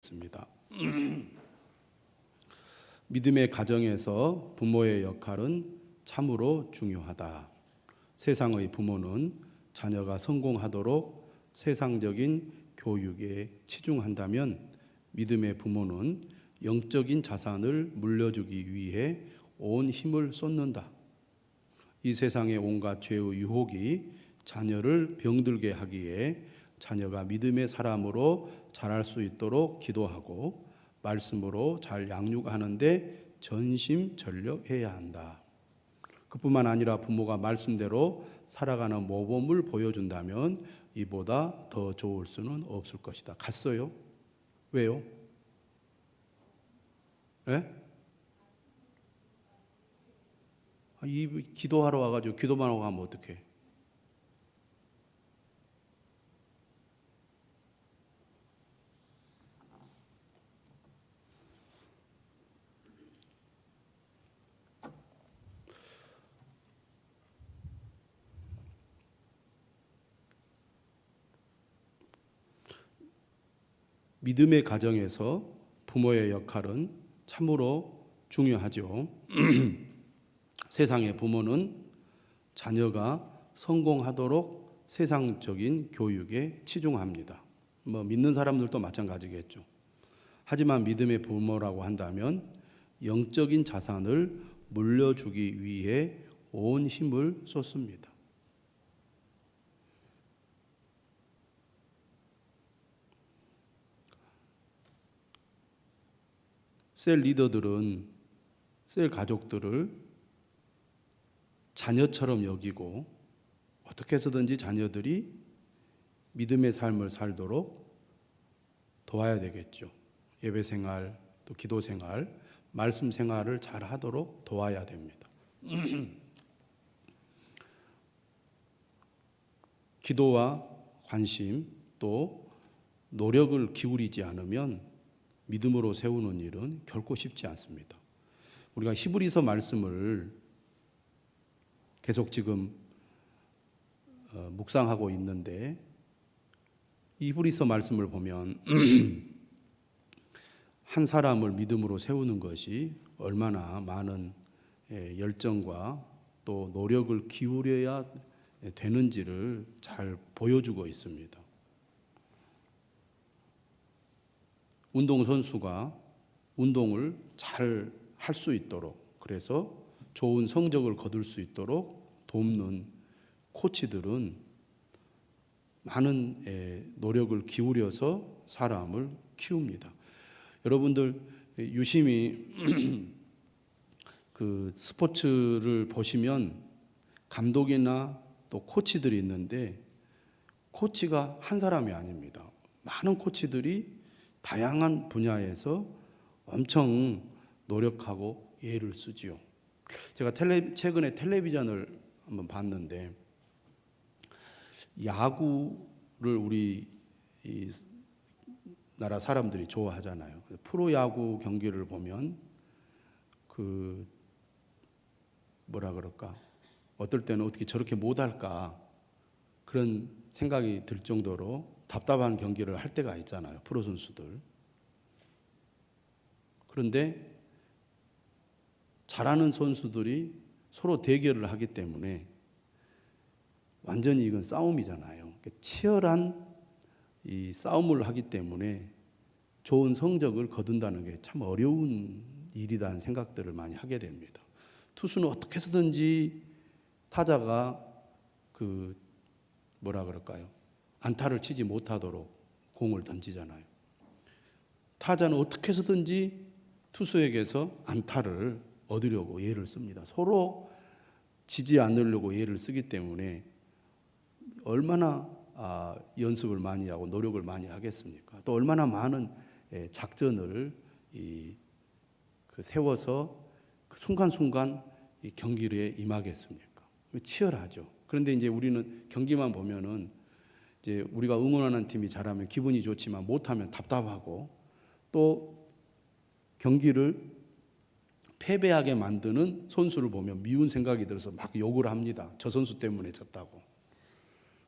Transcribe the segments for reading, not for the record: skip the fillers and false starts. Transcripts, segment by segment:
있습니다. 믿음의 가정에서 부모의 역할은 참으로 중요하다. 세상의 부모는 자녀가 성공하도록 세상적인 교육에 치중한다면 믿음의 부모는 영적인 자산을 물려주기 위해 온 힘을 쏟는다. 이 세상의 온갖 죄의 유혹이 자녀를 병들게 하기에 자녀가 믿음의 사람으로 자랄 수 있도록 기도하고 말씀으로 잘 양육하는데 전심전력해야 한다. 그뿐만 아니라 부모가 말씀대로 살아가는 모범을 보여준다면 이보다 더 좋을 수는 없을 것이다. 갔어요? 왜요? 네? 이 기도하러 와가지고 기도만 하고 가면 어떡해? 믿음의 가정에서 부모의 역할은 참으로 중요하죠. 세상의 부모는 자녀가 성공하도록 세상적인 교육에 치중합니다. 믿는 사람들도 마찬가지겠죠. 하지만 믿음의 부모라고 한다면 영적인 자산을 물려주기 위해 온 힘을 쏟습니다. 셀 리더들은 셀 가족들을 자녀처럼 여기고 어떻게 해서든지 자녀들이 믿음의 삶을 살도록 도와야 되겠죠. 예배 생활, 또 기도 생활, 말씀 생활을 잘 하도록 도와야 됩니다. 기도와 관심 또 노력을 기울이지 않으면 믿음으로 세우는 일은 결코 쉽지 않습니다. 우리가 히브리서 말씀을 계속 지금 묵상하고 있는데 이 히브리서 말씀을 보면 한 사람을 믿음으로 세우는 것이 얼마나 많은 열정과 또 노력을 기울여야 되는지를 잘 보여주고 있습니다. 운동선수가 운동을 잘 할 수 있도록 그래서 좋은 성적을 거둘 수 있도록 돕는 코치들은 많은 노력을 기울여서 사람을 키웁니다. 여러분들 유심히 그 스포츠를 보시면 감독이나 또 코치들이 있는데 코치가 한 사람이 아닙니다. 많은 코치들이 다양한 분야에서 엄청 노력하고 애를 쓰지요. 제가 최근에 텔레비전을 한번 봤는데 야구를 우리 이 나라 사람들이 좋아하잖아요. 프로야구 경기를 보면 그 뭐라 그럴까? 어떨 때는 어떻게 저렇게 못할까? 그런 생각이 들 정도로 답답한 경기를 할 때가 있잖아요. 프로 선수들. 그런데 잘하는 선수들이 서로 대결을 하기 때문에 완전히 이건 싸움이잖아요. 치열한 이 싸움을 하기 때문에 좋은 성적을 거둔다는 게 참 어려운 일이라는 생각들을 많이 하게 됩니다. 투수는 어떻게 해서든지 타자가 그 뭐라 그럴까요? 안타를 치지 못하도록 공을 던지잖아요. 타자는 어떻게 해서든지 투수에게서 안타를 얻으려고 애를 씁니다. 서로 지지 않으려고 애를 쓰기 때문에 얼마나 연습을 많이 하고 노력을 많이 하겠습니까? 또 얼마나 많은 작전을 세워서 그 순간순간 이 경기에 임하겠습니까? 치열하죠. 그런데 이제 우리는 경기만 보면은 이제 우리가 응원하는 팀이 잘하면 기분이 좋지만 못하면 답답하고 또 경기를 패배하게 만드는 선수를 보면 미운 생각이 들어서 막 욕을 합니다. 저 선수 때문에 졌다고.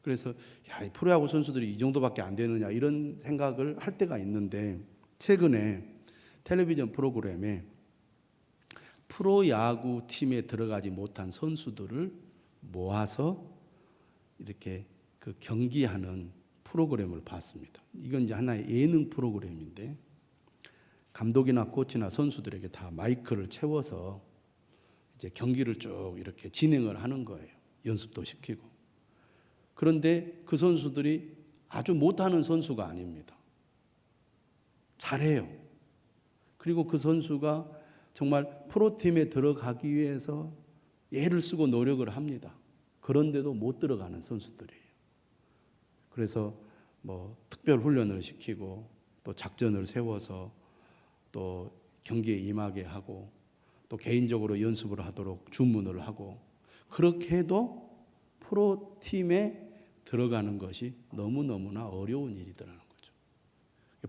그래서 야, 이 프로야구 선수들이 이 정도밖에 안 되느냐 이런 생각을 할 때가 있는데 최근에 텔레비전 프로그램에 프로야구 팀에 들어가지 못한 선수들을 모아서 이렇게 그 경기하는 프로그램을 봤습니다. 이건 이제 하나의 예능 프로그램인데 감독이나 코치나 선수들에게 다 마이크를 채워서 이제 경기를 쭉 이렇게 진행을 하는 거예요. 연습도 시키고. 그런데 그 선수들이 아주 못하는 선수가 아닙니다. 잘해요. 그리고 그 선수가 정말 프로팀에 들어가기 위해서 애를 쓰고 노력을 합니다. 그런데도 못 들어가는 선수들이에요. 그래서 뭐 특별 훈련을 시키고 또 작전을 세워서 또 경기에 임하게 하고 또 개인적으로 연습을 하도록 주문을 하고 그렇게 해도 프로팀에 들어가는 것이 너무너무나 어려운 일이더라는 거죠.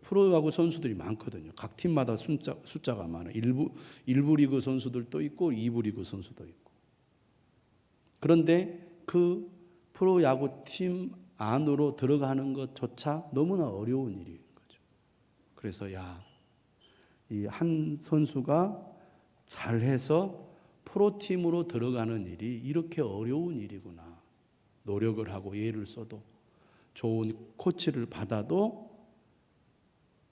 프로야구 선수들이 많거든요. 각 팀마다 숫자가 많아요. 일부 리그 선수들도 있고 2부 리그 선수도 있고. 그런데 그 프로야구팀 안으로 들어가는 것조차 너무나 어려운 일인 거죠. 그래서 이 한 선수가 잘해서 프로팀으로 들어가는 일이 이렇게 어려운 일이구나. 노력을 하고 애를 써도 좋은 코치를 받아도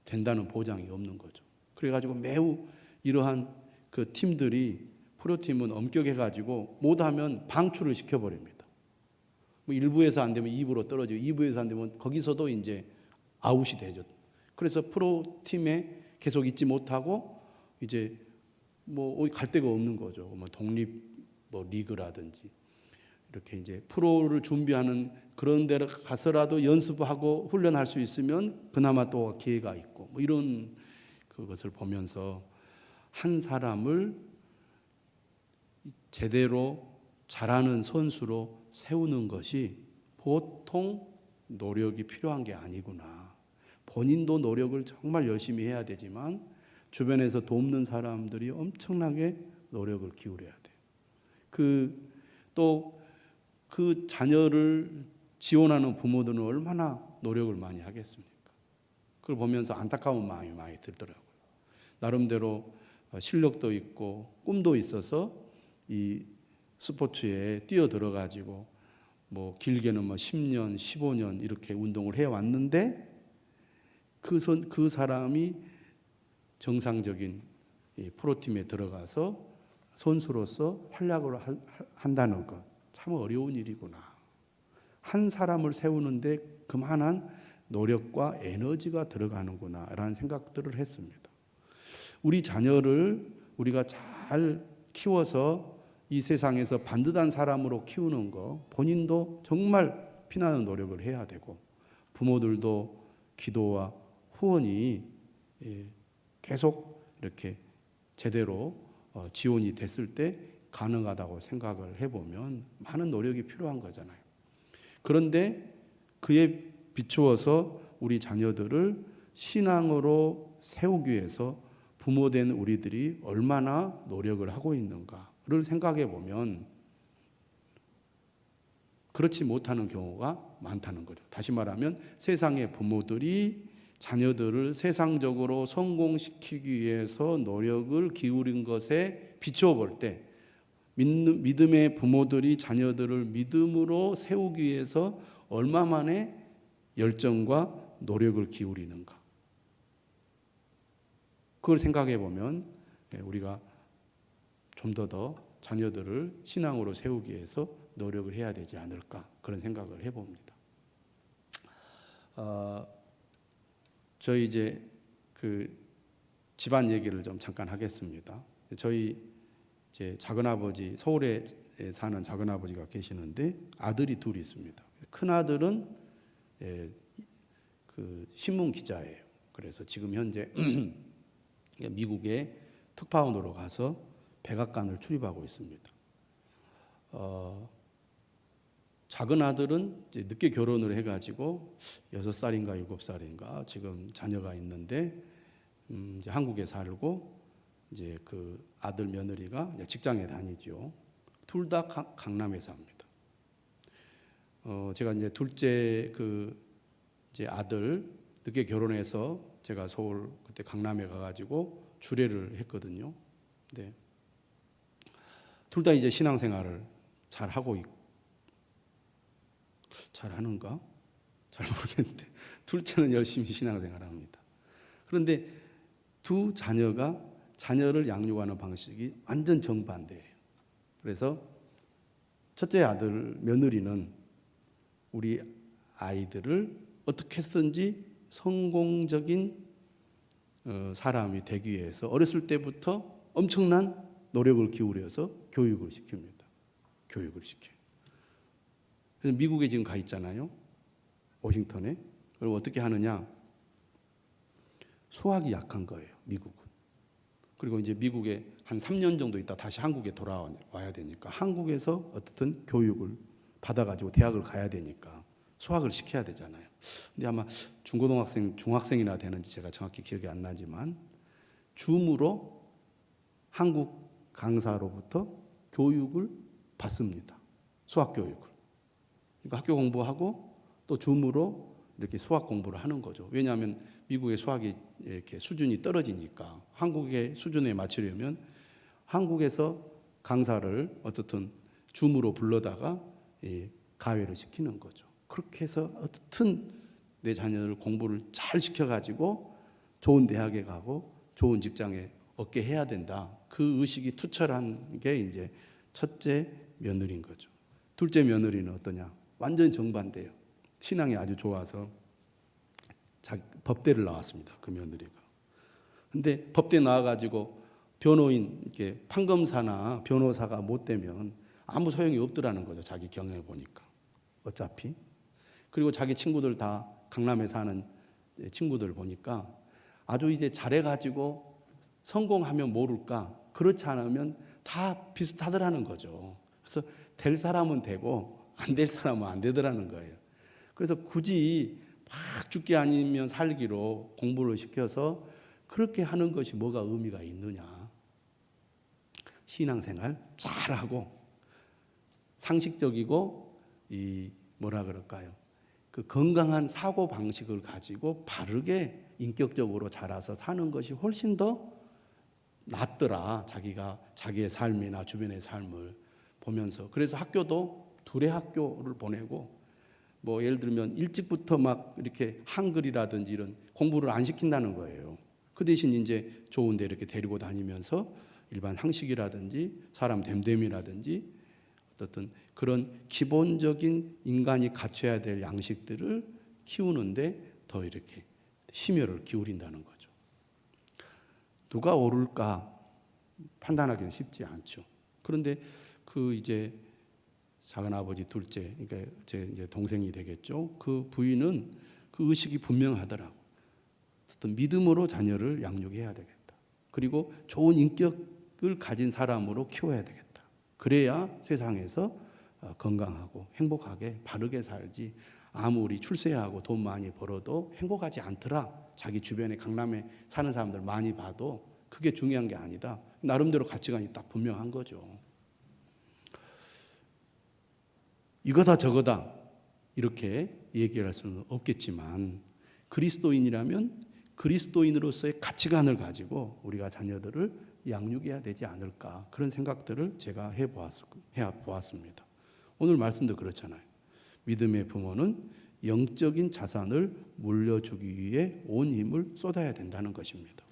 된다는 보장이 없는 거죠. 그래가지고 매우 이러한 그 팀들이 프로팀은 엄격해가지고 못하면 방출을 시켜버립니다. 뭐 1부에서 안 되면 2부로 떨어지고 2부에서 안 되면 거기서도 이제 아웃이 되죠. 그래서 프로팀에 계속 있지 못하고 이제 뭐 갈 데가 없는 거죠. 뭐 독립 뭐 리그라든지 이렇게 이제 프로를 준비하는 그런 데를 가서라도 연습하고 훈련할 수 있으면 그나마 또 기회가 있고 뭐 이런 그것을 보면서 한 사람을 제대로 잘하는 선수로 세우는 것이 보통 노력이 필요한 게 아니구나. 본인도 노력을 정말 열심히 해야 되지만 주변에서 돕는 사람들이 엄청나게 노력을 기울여야 돼요. 또 그 자녀를 지원하는 부모들은 얼마나 노력을 많이 하겠습니까? 그걸 보면서 안타까운 마음이 많이 들더라고요. 나름대로 실력도 있고 꿈도 있어서 이 스포츠에 뛰어들어가지고 뭐 길게는 뭐 10년, 15년 이렇게 운동을 해왔는데 그 사람이 정상적인 프로팀에 들어가서 선수로서 활약을 한다는 것 참 어려운 일이구나. 한 사람을 세우는데 그만한 노력과 에너지가 들어가는구나 라는 생각들을 했습니다. 우리 자녀를 우리가 잘 키워서 이 세상에서 반듯한 사람으로 키우는 거 본인도 정말 피나는 노력을 해야 되고 부모들도 기도와 후원이 계속 이렇게 제대로 지원이 됐을 때 가능하다고 생각을 해보면 많은 노력이 필요한 거잖아요. 그런데 그에 비추어서 우리 자녀들을 신앙으로 세우기 위해서 부모된 우리들이 얼마나 노력을 하고 있는가를 생각해 보면 그렇지 못하는 경우가 많다는 거죠. 다시 말하면 세상의 부모들이 자녀들을 세상적으로 성공시키기 위해서 노력을 기울인 것에 비추어 볼 때 믿음의 부모들이 자녀들을 믿음으로 세우기 위해서 얼마만의 열정과 노력을 기울이는가. 그걸 생각해 보면 우리가 좀 더 자녀들을 신앙으로 세우기 위해서 노력을 해야 되지 않을까 그런 생각을 해봅니다. 저희 이제 그 집안 얘기를 좀 잠깐 하겠습니다. 저희 이제 작은아버지 서울에 사는 작은아버지가 계시는데 아들이 둘이 있습니다. 큰 아들은 그 신문 기자예요. 그래서 지금 현재 미국의 특파원으로 가서 백악관을 출입하고 있습니다. 작은 아들은 이제 늦게 결혼을 해가지고 6살인가 7살인가 지금 자녀가 있는데 이제 한국에 살고 이제 그 아들 며느리가 이제 직장에 다니죠. 둘 다 강남에 삽니다. 제가 이제 둘째 그 이제 아들 늦게 결혼해서 제가 서울 그때 강남에 가가지고 주례를 했거든요. 네. 둘 다 이제 신앙생활을 잘 하고 있고, 잘 하는가? 잘 모르겠는데 둘째는 열심히 신앙생활을 합니다. 그런데 두 자녀를 양육하는 방식이 완전 정반대예요. 그래서 첫째 아들 며느리는 우리 아이들을 어떻게 해서든지 성공적인 사람이 되기 위해서 어렸을 때부터 엄청난 노력을 기울여서 교육을 시킵니다. 교육을 시켜요. 그래서 미국에 지금 가 있잖아요. 워싱턴에. 그럼 어떻게 하느냐? 수학이 약한 거예요, 미국은. 그리고 이제 미국에 한 3년 정도 있다 다시 한국에 돌아와야 되니까 한국에서 어떻든 교육을 받아가지고 대학을 가야 되니까 수학을 시켜야 되잖아요. 근데 아마 중고등학생, 중학생이나 되는지 제가 정확히 기억이 안 나지만 줌으로 한국 강사로부터 교육을 받습니다. 수학 교육을. 그러니까 학교 공부하고 또 줌으로 이렇게 수학 공부를 하는 거죠. 왜냐하면 미국의 수학이 이렇게 수준이 떨어지니까 한국의 수준에 맞추려면 한국에서 강사를 어떻든 줌으로 불러다가 가외를 시키는 거죠. 그렇게 해서 어떻든 내 자녀를 공부를 잘 시켜가지고 좋은 대학에 가고 좋은 직장에 얻게 해야 된다. 그 의식이 투철한 게 이제 첫째 며느리인 거죠. 둘째 며느리는 어떠냐? 완전 정반대예요. 신앙이 아주 좋아서 법대를 나왔습니다. 그 며느리가. 근데 법대 나와가지고 변호인, 이렇게 판검사나 변호사가 못 되면 아무 소용이 없더라는 거죠. 자기 경험해 보니까. 어차피. 그리고 자기 친구들 다 강남에 사는 친구들 보니까 아주 이제 잘해가지고 성공하면 모를까. 그렇지 않으면 다 비슷하더라는 거죠. 그래서 될 사람은 되고 안 될 사람은 안 되더라는 거예요. 그래서 굳이 막 죽기 아니면 살기로 공부를 시켜서 그렇게 하는 것이 뭐가 의미가 있느냐. 신앙생활 잘하고 상식적이고 뭐라 그럴까요? 그 건강한 사고 방식을 가지고 바르게 인격적으로 자라서 사는 것이 훨씬 더 낫더라. 자기의 삶이나 주변의 삶을 보면서. 그래서 학교도 둘의 학교를 보내고 뭐 예를 들면 일찍부터 막 이렇게 한글이라든지 이런 공부를 안 시킨다는 거예요. 그 대신 이제 좋은 데 이렇게 데리고 다니면서 일반 상식이라든지 사람 됨됨이라든지 어떤 그런 기본적인 인간이 갖춰야 될 양식들을 키우는데 더 이렇게 심혈을 기울인다는 거죠. 누가 옳을까 판단하기는 쉽지 않죠. 그런데 그 이제 작은 아버지 둘째, 그러니까 제 이제 동생이 되겠죠. 그 부인은 그 의식이 분명하더라고. 어떤 믿음으로 자녀를 양육해야 되겠다. 그리고 좋은 인격을 가진 사람으로 키워야 되겠다. 그래야 세상에서 건강하고 행복하게 바르게 살지. 아무리 출세하고 돈 많이 벌어도 행복하지 않더라. 자기 주변에 강남에 사는 사람들 많이 봐도 그게 중요한 게 아니다. 나름대로 가치관이 딱 분명한 거죠. 이거다 저거다 이렇게 얘기할 수는 없겠지만 그리스도인이라면 그리스도인으로서의 가치관을 가지고 우리가 자녀들을 양육해야 되지 않을까 그런 생각들을 제가 해보았습니다. 오늘 말씀도 그렇잖아요. 믿음의 부모는 영적인 자산을 물려주기 위해 온 힘을 쏟아야 된다는 것입니다.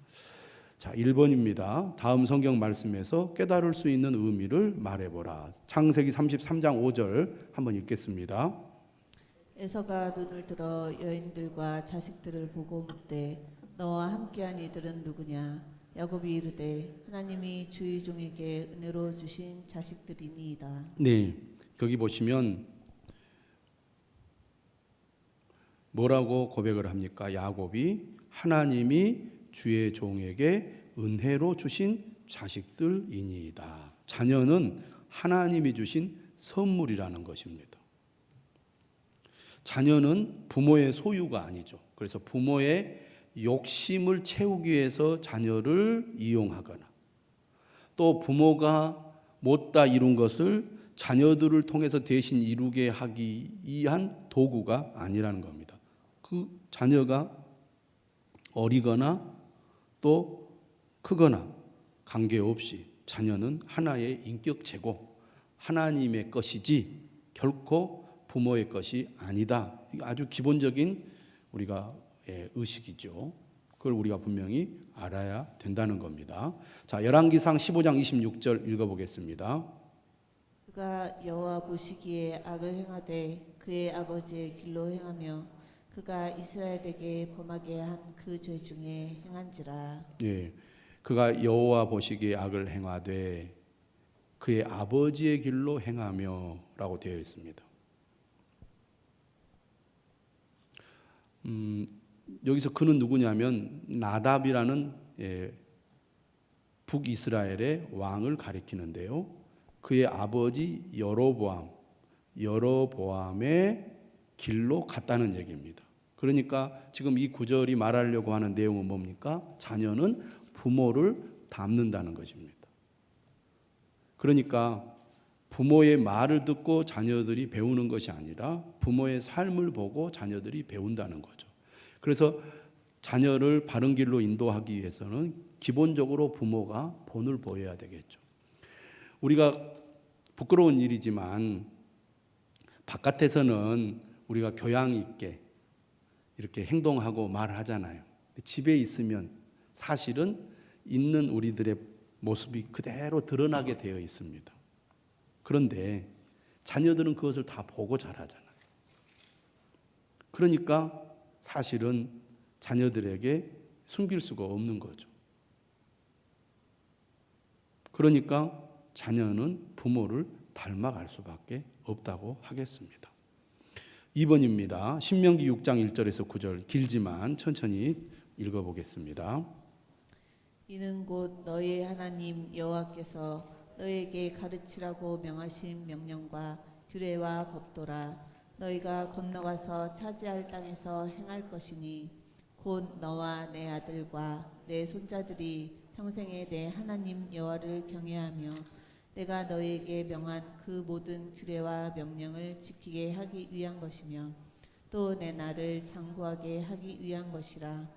자, 1번입니다. 다음 성경 말씀에서 깨달을 수 있는 의미를 말해보라. 창세기 33장 5절 한번 읽겠습니다. 에서가 눈을 들어 여인들과 자식들을 보고 묻되 너와 함께한 이들은 누구냐? 야곱이 이르되 하나님이 주의 종에게 은혜로 주신 자식들이니이다. 네, 여기 보시면 뭐라고 고백을 합니까? 야곱이 하나님이 주의 종에게 은혜로 주신 자식들이니이다. 자녀는 하나님이 주신 선물이라는 것입니다. 자녀는 부모의 소유가 아니죠. 그래서 부모의 욕심을 채우기 위해서 자녀를 이용하거나 또 부모가 못다 이룬 것을 자녀들을 통해서 대신 이루게 하기 위한 도구가 아니라는 겁니다. 그 자녀가 어리거나 또 크거나 관계없이 자녀는 하나의 인격체고 하나님의 것이지 결코 부모의 것이 아니다. 이거 아주 기본적인 우리가 의식이죠. 그걸 우리가 분명히 알아야 된다는 겁니다. 자, 열왕기상 15장 26절 읽어보겠습니다. 그가 여호와 보시기에 악을 행하되 그의 아버지의 길로 행하며 그가 이스라엘에게 범하게 한 그 죄 중에 행한지라. 예, 그가 여호와 보시기에 악을 행하되 그의 아버지의 길로 행하며라고 되어 있습니다. 여기서 그는 누구냐면 나답이라는 북이스라엘의 왕을 가리키는데요. 그의 아버지 여로보암의 길로 갔다는 얘기입니다. 그러니까 지금 이 구절이 말하려고 하는 내용은 뭡니까? 자녀는 부모를 닮는다는 것입니다. 그러니까 부모의 말을 듣고 자녀들이 배우는 것이 아니라 부모의 삶을 보고 자녀들이 배운다는 거죠. 그래서 자녀를 바른 길로 인도하기 위해서는 기본적으로 부모가 본을 보여야 되겠죠. 우리가 부끄러운 일이지만 바깥에서는 우리가 교양 있게 이렇게 행동하고 말하잖아요. 집에 있으면 사실은 있는 우리들의 모습이 그대로 드러나게 되어 있습니다. 그런데 자녀들은 그것을 다 보고 자라잖아요. 그러니까 사실은 자녀들에게 숨길 수가 없는 거죠. 그러니까 자녀는 부모를 닮아갈 수밖에 없다고 하겠습니다. 2번입니다. 신명기 6장 1절에서 9절 길지만 천천히 읽어보겠습니다. 이는 곧 너희 하나님 여호와께서 너희에게 가르치라고 명하신 명령과 규례와 법도라. 너희가 건너가서 차지할 땅에서 행할 것이니 곧 너와 내 아들과 내 손자들이 평생에 내 하나님 여호와를 경외하며 내가 너희에게 명한 그 모든 규례와 명령을 지키게 하기 위한 것이며 또 내 날을 장구하게 하기 위한 것이라.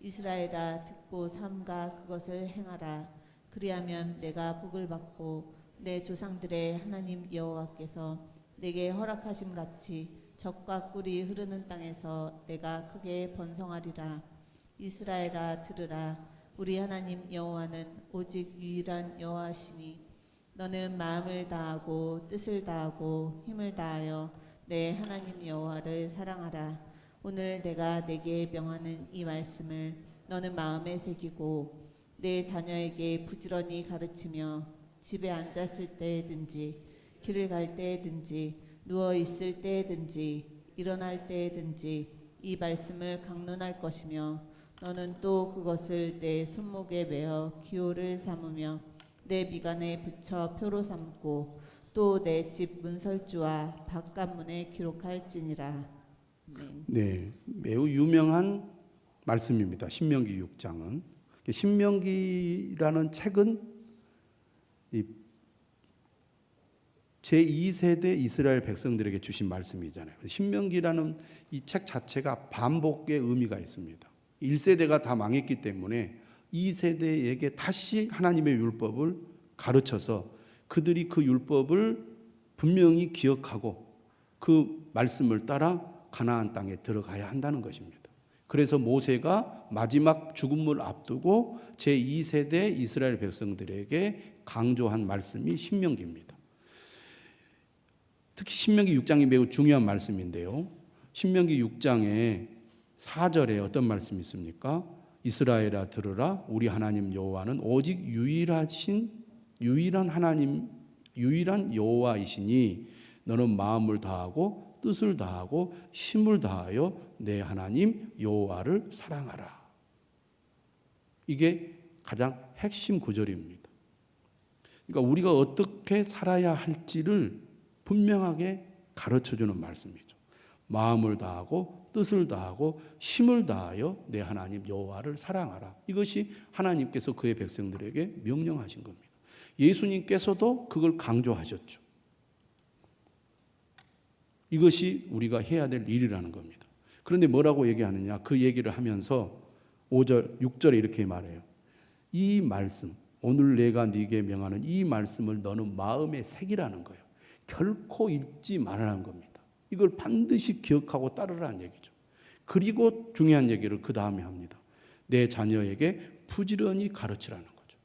이스라엘아 듣고 삼가 그것을 행하라. 그리하면 내가 복을 받고 내 조상들의 하나님 여호와께서 내게 허락하심 같이 젖과 꿀이 흐르는 땅에서 내가 크게 번성하리라. 이스라엘아 들으라. 우리 하나님 여호와는 오직 유일한 여호와시니 너는 마음을 다하고 뜻을 다하고 힘을 다하여 내 하나님 여호와를 사랑하라. 오늘 내가 내게 명하는 이 말씀을 너는 마음에 새기고 내 자녀에게 부지런히 가르치며 집에 앉았을 때든지 길을 갈 때든지 누워 있을 때든지 일어날 때든지 이 말씀을 강론할 것이며 너는 또 그것을 내 손목에 매어 기호를 삼으며 내 미간에 붙여 표로 삼고 또 내 집 문설주와 바깥문에 기록할지니라. 네, 매우 유명한 말씀입니다. 신명기 6장은. 신명기라는 책은 이 제2세대 이스라엘 백성들에게 주신 말씀이잖아요. 신명기라는 이 책 자체가 반복의 의미가 있습니다. 1세대가 다 망했기 때문에 2세대에게 다시 하나님의 율법을 가르쳐서 그들이 그 율법을 분명히 기억하고 그 말씀을 따라 가나안 땅에 들어가야 한다는 것입니다. 그래서 모세가 마지막 죽음을 앞두고 제2세대 이스라엘 백성들에게 강조한 말씀이 신명기입니다. 특히 신명기 6장이 매우 중요한 말씀인데요. 신명기 6장의 4절에 어떤 말씀이 있습니까? 이스라엘아 들으라. 우리 하나님 여호와는 오직 유일한 하나님, 유일한 여호와이시니 너는 마음을 다하고 뜻을 다하고 힘을 다하여 내 하나님 여호와를 사랑하라. 이게 가장 핵심 구절입니다. 그러니까 우리가 어떻게 살아야 할지를 분명하게 가르쳐주는 말씀이죠. 마음을 다하고 뜻을 다하고 힘을 다하여 내 하나님 여호와를 사랑하라. 이것이 하나님께서 그의 백성들에게 명령하신 겁니다. 예수님께서도 그걸 강조하셨죠. 이것이 우리가 해야 될 일이라는 겁니다. 그런데 뭐라고 얘기하느냐? 그 얘기를 하면서 5절, 6절에 이렇게 말해요. 이 말씀, 오늘 내가 네게 명하는 이 말씀을 너는 마음에 새기라는 거예요. 결코 잊지 말라는 겁니다. 이걸 반드시 기억하고 따르라는 얘기죠. 그리고 중요한 얘기를 그 다음에 합니다. 내 자녀에게 부지런히 가르치라는 거죠.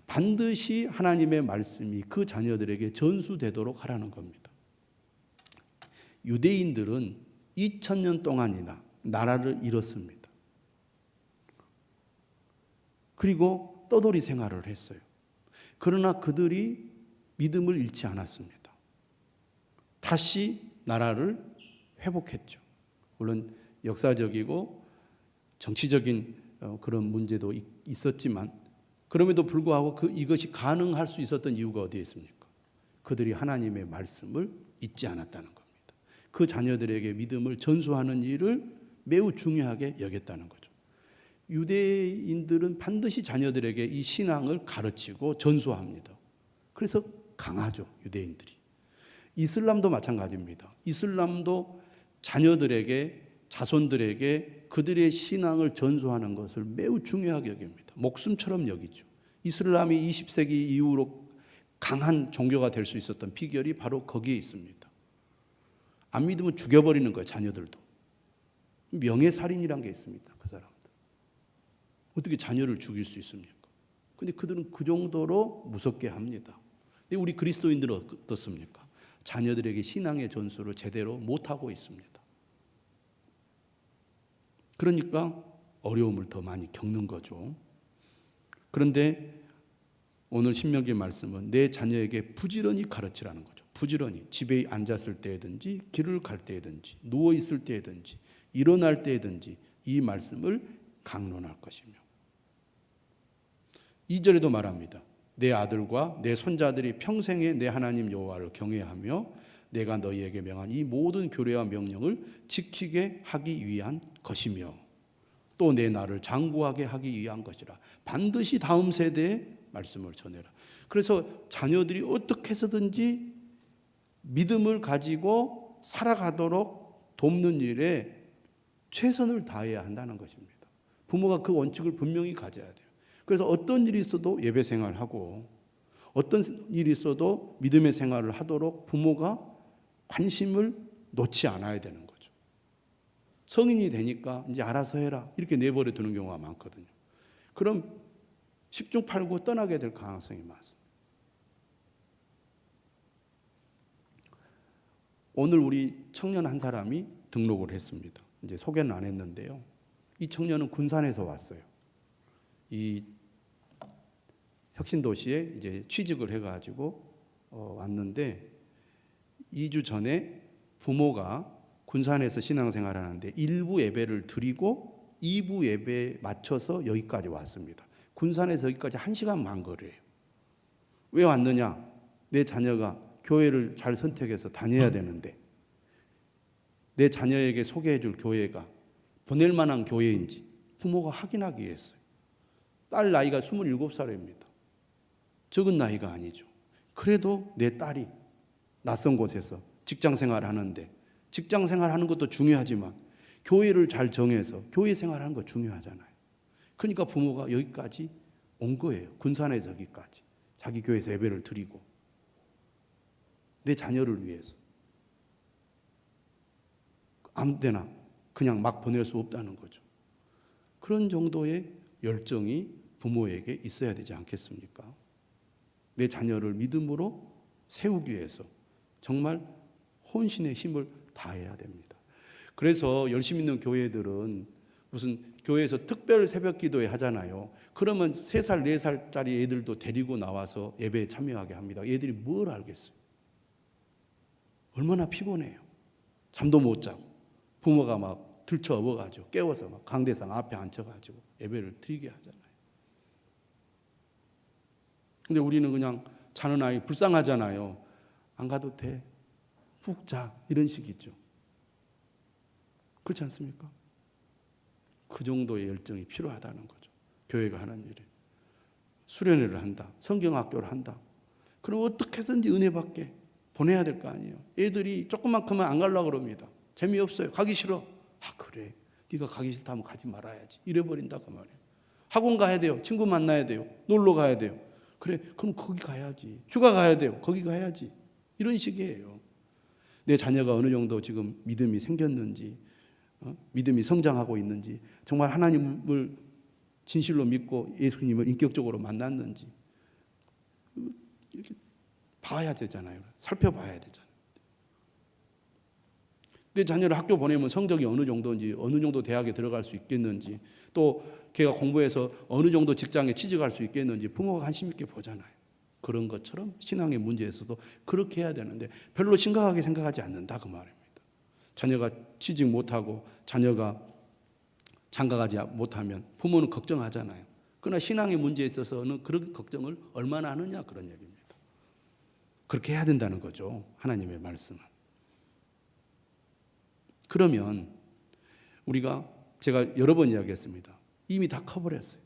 반드시 하나님의 말씀이 그 자녀들에게 전수되도록 하라는 겁니다. 유대인들은 2000년 동안이나 나라를 잃었습니다. 그리고 떠돌이 생활을 했어요. 그러나 그들이 믿음을 잃지 않았습니다. 다시 나라를 회복했죠. 물론 역사적이고 정치적인 그런 문제도 있었지만 그럼에도 불구하고 이것이 가능할 수 있었던 이유가 어디에 있습니까? 그들이 하나님의 말씀을 잊지 않았다는 겁니다. 그 자녀들에게 믿음을 전수하는 일을 매우 중요하게 여겼다는 거죠. 유대인들은 반드시 자녀들에게 이 신앙을 가르치고 전수합니다. 그래서 강하죠, 유대인들이. 이슬람도 마찬가지입니다. 이슬람도 자녀들에게, 자손들에게 그들의 신앙을 전수하는 것을 매우 중요하게 여깁니다. 목숨처럼 여기죠. 이슬람이 20세기 이후로 강한 종교가 될 수 있었던 비결이 바로 거기에 있습니다. 안 믿으면 죽여버리는 거예요, 자녀들도. 명예살인이란 게 있습니다, 그 사람들. 어떻게 자녀를 죽일 수 있습니까? 근데 그들은 그 정도로 무섭게 합니다. 근데 우리 그리스도인들은 어떻습니까? 자녀들에게 신앙의 전수를 제대로 못하고 있습니다. 그러니까 어려움을 더 많이 겪는 거죠. 그런데 오늘 신명기 말씀은 내 자녀에게 부지런히 가르치라는 거죠. 부지런히 집에 앉았을 때든지 길을 갈 때든지 누워 있을 때든지 일어날 때든지 이 말씀을 강론할 것이며 2절에도 말합니다. 내 아들과 내 손자들이 평생에 내 하나님 여호와를 경외하며 내가 너희에게 명한 이 모든 교례와 명령을 지키게 하기 위한 것이며 또 내 나를 장구하게 하기 위한 것이라. 반드시 다음 세대에 말씀을 전해라. 그래서 자녀들이 어떻게 해서든지 믿음을 가지고 살아가도록 돕는 일에 최선을 다해야 한다는 것입니다. 부모가 그 원칙을 분명히 가져야 돼요. 그래서 어떤 일이 있어도 예배 생활하고 어떤 일이 있어도 믿음의 생활을 하도록 부모가 관심을 놓지 않아야 되는 거죠. 성인이 되니까 이제 알아서 해라 이렇게 내버려 두는 경우가 많거든요. 그럼 10중 8구 떠나게 될 가능성이 많습니다. 오늘 우리 청년 한 사람이 등록을 했습니다. 이제 소개는 안 했는데요. 이 청년은 군산에서 왔어요. 이 혁신도시에 이제 취직을 해가지고 왔는데 2주 전에 부모가 군산에서 신앙생활을 하는데 1부 예배를 드리고 2부 예배에 맞춰서 여기까지 왔습니다. 군산에서 여기까지 1시간 만 거리예요. 왜 왔느냐? 내 자녀가 교회를 잘 선택해서 다녀야 되는데 내 자녀에게 소개해 줄 교회가 보낼 만한 교회인지 부모가 확인하기 위해서요. 딸 나이가 27살입니다. 적은 나이가 아니죠. 그래도 내 딸이 낯선 곳에서 직장 생활을 하는데 직장 생활하는 것도 중요하지만 교회를 잘 정해서 교회 생활하는 거 중요하잖아요. 그러니까 부모가 여기까지 온 거예요. 군산에서 여기까지. 자기 교회에서 예배를 드리고 내 자녀를 위해서. 아무 데나 그냥 막 보낼 수 없다는 거죠. 그런 정도의 열정이 부모에게 있어야 되지 않겠습니까? 내 자녀를 믿음으로 세우기 위해서 정말 혼신의 힘을 다해야 됩니다. 그래서 열심히 있는 교회들은 무슨 교회에서 특별 새벽 기도회 하잖아요. 그러면 3살, 4살짜리 애들도 데리고 나와서 예배에 참여하게 합니다. 애들이 뭘 알겠어요? 얼마나 피곤해요. 잠도 못 자고 부모가 막 들쳐 업어가지고 깨워서 막 강대상 앞에 앉혀가지고 예배를 드리게 하잖아요. 근데 우리는 그냥 자는 아이 불쌍하잖아요. 안 가도 돼. 푹 자. 이런 식이죠. 그렇지 않습니까? 그 정도의 열정이 필요하다는 거죠. 교회가 하는 일에. 수련회를 한다. 성경학교를 한다. 그럼 어떻게 해서든지 은혜 받게 보내야 될 거 아니에요. 애들이 조금만 크면 안 가려고 그럽니다. 재미없어요. 가기 싫어. 아 그래. 네가 가기 싫다면 가지 말아야지. 이래버린다 그 말이에요. 학원 가야 돼요. 친구 만나야 돼요. 놀러 가야 돼요. 그래, 그럼 거기 가야지. 휴가 가야 돼요. 거기 가야지. 이런 식이에요. 내 자녀가 어느 정도 지금 믿음이 생겼는지, 믿음이 성장하고 있는지, 정말 하나님을 진실로 믿고 예수님을 인격적으로 만났는지 이렇게 봐야 되잖아요. 살펴봐야 되잖아요. 내 자녀를 학교 보내면 성적이 어느 정도인지, 어느 정도 대학에 들어갈 수 있겠는지, 또 걔가 공부해서 어느 정도 직장에 취직할 수 있겠는지 부모가 관심 있게 보잖아요. 그런 것처럼 신앙의 문제에서도 그렇게 해야 되는데 별로 심각하게 생각하지 않는다 그 말입니다. 자녀가 취직 못하고 자녀가 장가가지 못하면 부모는 걱정하잖아요. 그러나 신앙의 문제에 있어서는 그런 걱정을 얼마나 하느냐 그런 얘기입니다. 그렇게 해야 된다는 거죠. 하나님의 말씀은. 그러면 우리가 제가 여러 번 이야기했습니다. 이미 다 커버렸어요.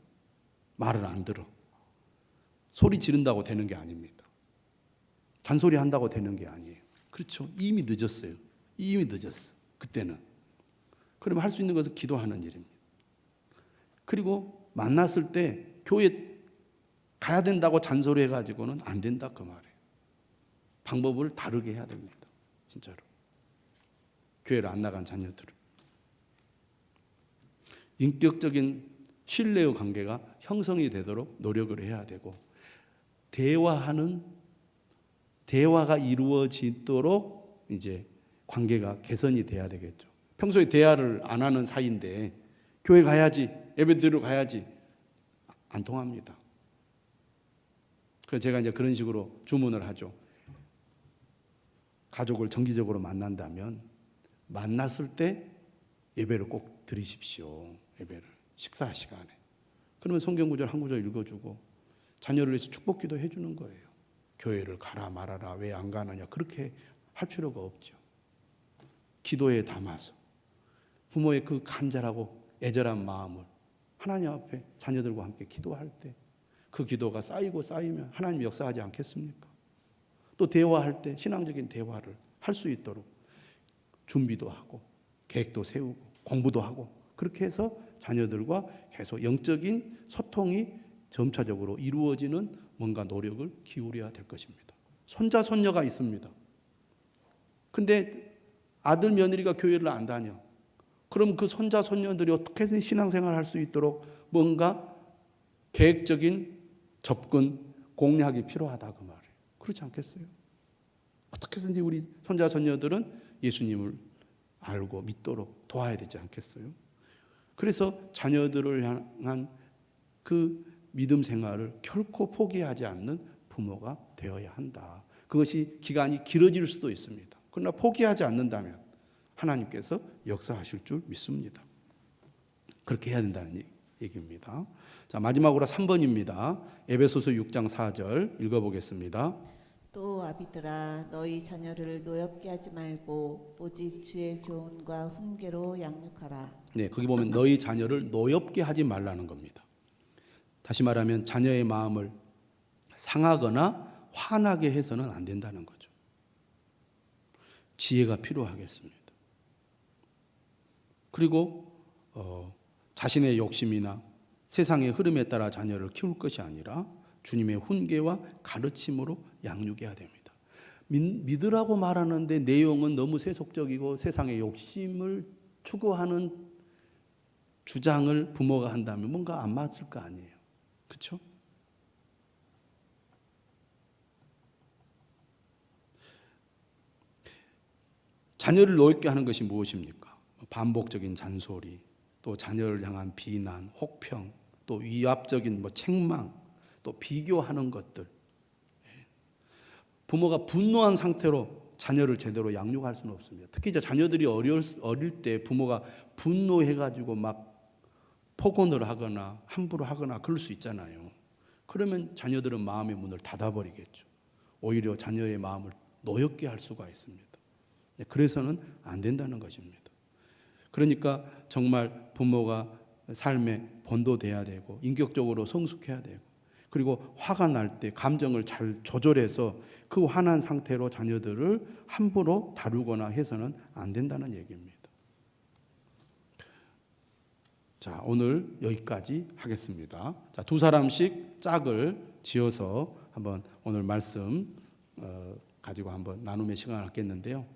말을 안 들어. 소리 지른다고 되는 게 아닙니다. 잔소리 한다고 되는 게 아니에요. 그렇죠. 이미 늦었어요. 이미 늦었어. 그때는. 그러면 할 수 있는 것은 기도하는 일입니다. 그리고 만났을 때 교회 가야 된다고 잔소리 해가지고는 안 된다 그 말이에요. 방법을 다르게 해야 됩니다. 진짜로. 교회를 안 나간 자녀들은. 인격적인 신뢰의 관계가 형성이 되도록 노력을 해야 되고, 대화가 이루어지도록 이제 관계가 개선이 돼야 되겠죠. 평소에 대화를 안 하는 사이인데 교회 가야지, 예배 드리러 가야지, 안 통합니다. 그래서 제가 이제 그런 식으로 주문을 하죠. 가족을 정기적으로 만난다면 만났을 때 예배를 꼭 드리십시오. 예배를 식사 시간에. 그러면 성경 구절 한 구절 읽어주고 자녀를 위해서 축복기도 해주는 거예요. 교회를 가라 말아라 왜 안 가느냐 그렇게 할 필요가 없죠. 기도에 담아서 부모의 그 간절하고 애절한 마음을 하나님 앞에 자녀들과 함께 기도할 때 그 기도가 쌓이고 쌓이면 하나님 역사하지 않겠습니까? 또 대화할 때 신앙적인 대화를 할 수 있도록 준비도 하고 계획도 세우고 공부도 하고 그렇게 해서 자녀들과 계속 영적인 소통이 점차적으로 이루어지는 뭔가 노력을 기울여야 될 것입니다. 손자 손녀가 있습니다. 근데 아들 며느리가 교회를 안 다녀. 그럼 그 손자 손녀들이 어떻게든 신앙생활을 할 수 있도록 뭔가 계획적인 접근 공략이 필요하다 그 말이에요. 그렇지 않겠어요? 어떻게든지 우리 손자 손녀들은 예수님을 알고 믿도록 도와야 되지 않겠어요? 그래서 자녀들을 향한 그 믿음 생활을 결코 포기하지 않는 부모가 되어야 한다. 그것이 기간이 길어질 수도 있습니다. 그러나 포기하지 않는다면 하나님께서 역사하실 줄 믿습니다. 그렇게 해야 된다는 얘기입니다. 자, 마지막으로 3번입니다. 에베소서 6장 4절 읽어보겠습니다. 또 아비들아 너희 자녀를 노엽게 하지 말고 오직 주의 교훈과 훈계로 양육하라. 네, 거기 보면 너희 자녀를 노엽게 하지 말라는 겁니다. 다시 말하면 자녀의 마음을 상하거나 화나게 해서는 안 된다는 거죠. 지혜가 필요하겠습니다. 그리고 자신의 욕심이나 세상의 흐름에 따라 자녀를 키울 것이 아니라 주님의 훈계와 가르침으로 양육해야 됩니다. 믿으라고 말하는데 내용은 너무 세속적이고 세상의 욕심을 추구하는 주장을 부모가 한다면 뭔가 안 맞을 거 아니에요. 그렇죠? 자녀를 노엽게 하는 것이 무엇입니까? 반복적인 잔소리, 또 자녀를 향한 비난, 혹평, 또 위압적인 책망, 또 비교하는 것들. 부모가 분노한 상태로 자녀를 제대로 양육할 수는 없습니다. 특히 이제 자녀들이 어릴 때 부모가 분노해가지고 막 폭언을 하거나 함부로 하거나 그럴 수 있잖아요. 그러면 자녀들은 마음의 문을 닫아버리겠죠. 오히려 자녀의 마음을 노엽게 할 수가 있습니다. 그래서는 안 된다는 것입니다. 그러니까 정말 부모가 삶에 본도돼야 되고 인격적으로 성숙해야 되고 그리고 화가 날 때 감정을 잘 조절해서 그 화난 상태로 자녀들을 함부로 다루거나 해서는 안 된다는 얘기입니다. 자, 오늘 여기까지 하겠습니다. 자, 두 사람씩 짝을 지어서 한번 오늘 말씀 가지고 한번 나눔의 시간을 갖겠는데요.